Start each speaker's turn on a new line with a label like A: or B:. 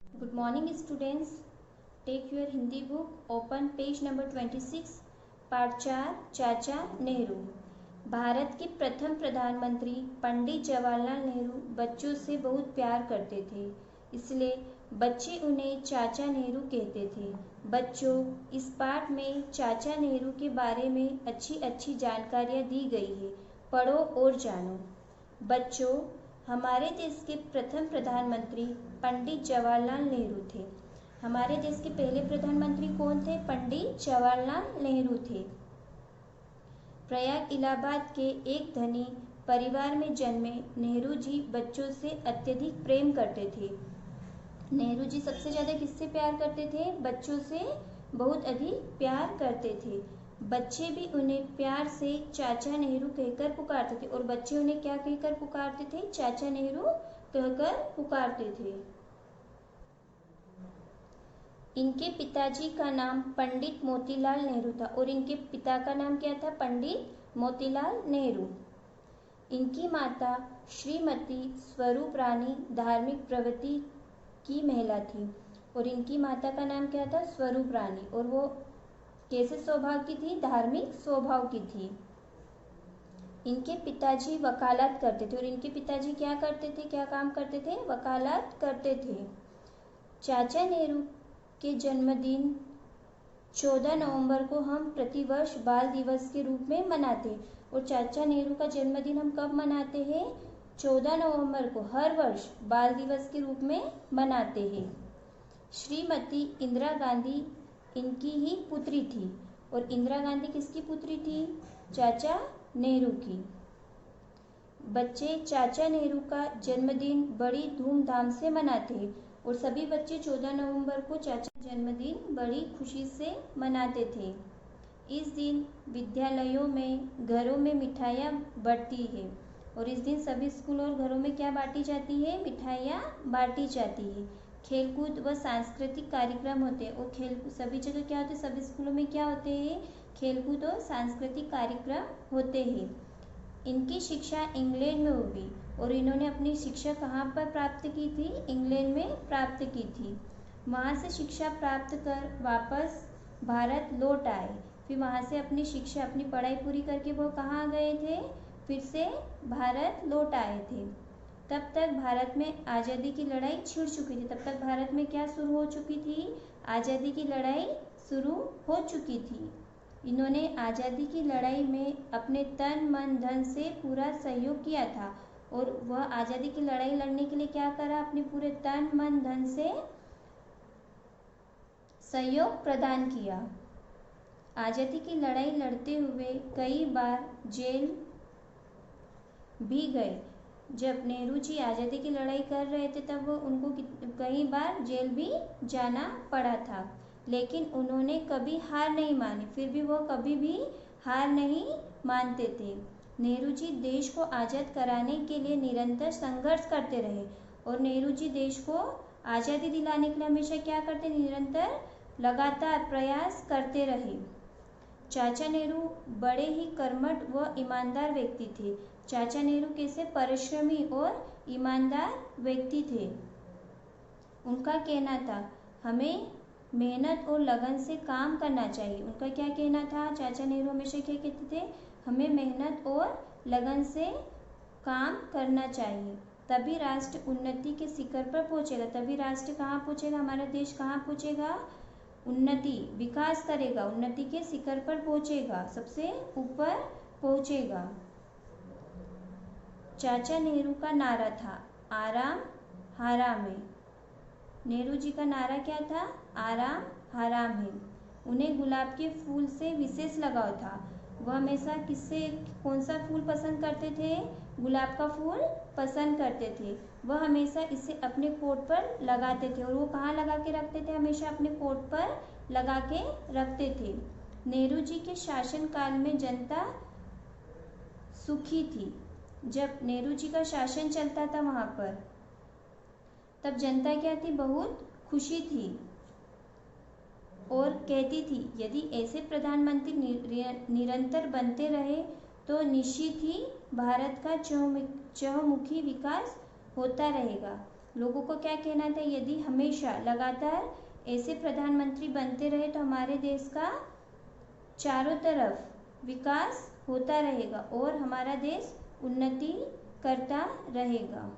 A: Good morning students. Take your Hindi book, open page number 26, part 4, चाचा नेहरू। भारत के प्रथम प्रधानमंत्री पंडित जवाहरलाल नेहरू बच्चों से बहुत प्यार करते थे, इसलिए बच्चे उन्हें चाचा नेहरू कहते थे। बच्चों, इस पाठ में चाचा नेहरू के बारे में अच्छी अच्छी जानकारियाँ दी गई है, पढ़ो और जानो। बच्चों, हमारे देश के प्रथम प्रधानमंत्री पंडित जवाहरलाल नेहरू थे। हमारे देश के पहले प्रधानमंत्री कौन थे? पंडित जवाहरलाल नेहरू थे। प्रयाग इलाहाबाद के एक धनी परिवार में जन्मे नेहरू जी बच्चों से अत्यधिक प्रेम करते थे। नेहरू जी सबसे ज़्यादा किससे प्यार करते थे? बच्चों से बहुत अधिक प्यार करते थे। बच्चे भी उन्हें प्यार से चाचा नेहरू कहकर पुकारते थे। और बच्चे उन्हें क्या कहकर पुकारते थे? चाचा नेहरू कहकर पुकारते थे। इनके पिताजी का नाम पंडित मोतीलाल नेहरू था और इनके पिता का नाम क्या था? पंडित मोतीलाल नेहरू। इनकी माता श्रीमती स्वरूप रानी धार्मिक प्रवृत्ति की महिला थी और इनकी माता का नाम क्या था? स्वरूप रानी। और वो कैसे स्वभाव की थी? धार्मिक स्वभाव की थी। इनके पिताजी वकालत करते थे और इनके पिताजी क्या करते थे? क्या काम करते थे? वकालत करते थे। चाचा नेहरू के जन्मदिन 14 नवंबर को हम प्रतिवर्ष बाल दिवस के रूप में मनाते हैं। और चाचा नेहरू का जन्मदिन हम कब मनाते हैं? 14 नवंबर को हर वर्ष बाल दिवस के रूप में मनाते हैं। श्रीमती इंदिरा गांधी इनकी ही पुत्री थी। और इंदिरा गांधी किसकी पुत्री थी? चाचा नेहरू की। बच्चे चाचा नेहरू का जन्मदिन बड़ी धूमधाम से मनाते हैं और सभी बच्चे 14 नवंबर को चाचा जन्मदिन बड़ी खुशी से मनाते थे। इस दिन विद्यालयों में, घरों में मिठाइयाँ बंटती है और इस दिन सभी स्कूल और घरों में क्या बांटी जाती है? मिठाइयाँ बांटी जाती है। खेलकूद व सांस्कृतिक कार्यक्रम होते हैं और सभी जगह क्या होते हैं? सभी स्कूलों में क्या होते हैं? खेलकूद और सांस्कृतिक कार्यक्रम होते हैं। इनकी शिक्षा इंग्लैंड में हुई और इन्होंने अपनी शिक्षा कहाँ पर प्राप्त की थी? इंग्लैंड में प्राप्त की थी। वहाँ से शिक्षा प्राप्त कर वापस भारत लौट आए। फिर वहाँ से अपनी शिक्षा, अपनी पढ़ाई पूरी करके वो कहाँ गए थे? फिर से भारत लौट आए थे। तब तक भारत में आज़ादी की लड़ाई छिड़ चुकी थी। तब तक भारत में क्या शुरू हो चुकी थी? आज़ादी की लड़ाई शुरू हो चुकी थी। इन्होंने आज़ादी की लड़ाई में अपने तन मन धन से पूरा सहयोग किया था और वह आज़ादी की लड़ाई लड़ने के लिए क्या करा? अपने पूरे तन मन धन से सहयोग प्रदान किया। आज़ादी की लड़ाई लड़ते हुए कई बार जेल भी गए। जब नेहरू जी आज़ादी की लड़ाई कर रहे थे तब उनको कई बार जेल भी जाना पड़ा था, लेकिन उन्होंने कभी हार नहीं मानी। फिर भी वो कभी भी हार नहीं मानते थे। नेहरू जी देश को आज़ाद कराने के लिए निरंतर संघर्ष करते रहे और नेहरू जी देश को आज़ादी दिलाने के लिए हमेशा क्या करते? निरंतर लगातार प्रयास करते रहे। चाचा नेहरू बड़े ही कर्मठ व ईमानदार व्यक्ति थे। चाचा नेहरू कैसे? परिश्रमी और ईमानदार व्यक्ति थे। उनका कहना था हमें मेहनत और लगन से काम करना चाहिए। उनका क्या कहना था? चाचा नेहरू हमेशा क्या कहते थे? हमें मेहनत और लगन से काम करना चाहिए, तभी राष्ट्र उन्नति के शिखर पर पहुंचेगा। तभी राष्ट्र कहाँ पहुंचेगा? हमारा देश कहाँ पहुंचेगा? उन्नति, विकास करेगा, उन्नति के शिखर पर पहुंचेगा, सबसे ऊपर पहुंचेगा। चाचा नेहरू का नारा था आराम हराम है। नेहरू जी का नारा क्या था? आराम हराम है। उन्हें गुलाब के फूल से विशेष लगाव था। वह हमेशा किससे, कौन सा फूल पसंद करते थे? गुलाब का फूल पसंद करते थे। वह हमेशा इसे अपने कोट पर लगाते थे और वो कहाँ लगा के रखते थे? हमेशा अपने कोट पर लगा के रखते थे। नेहरू जी के शासनकाल में जनता सुखी थी। जब नेहरू जी का शासन चलता था वहाँ पर, तब जनता क्या थी? बहुत खुशी थी और कहती थी यदि ऐसे प्रधानमंत्री निरंतर बनते रहे तो निश्चित ही भारत का चहुमुखी विकास होता रहेगा। लोगों को क्या कहना था, यदि हमेशा लगातार ऐसे प्रधानमंत्री बनते रहे तो हमारे देश का चारों तरफ विकास होता रहेगा और हमारा देश उन्नति करता रहेगा।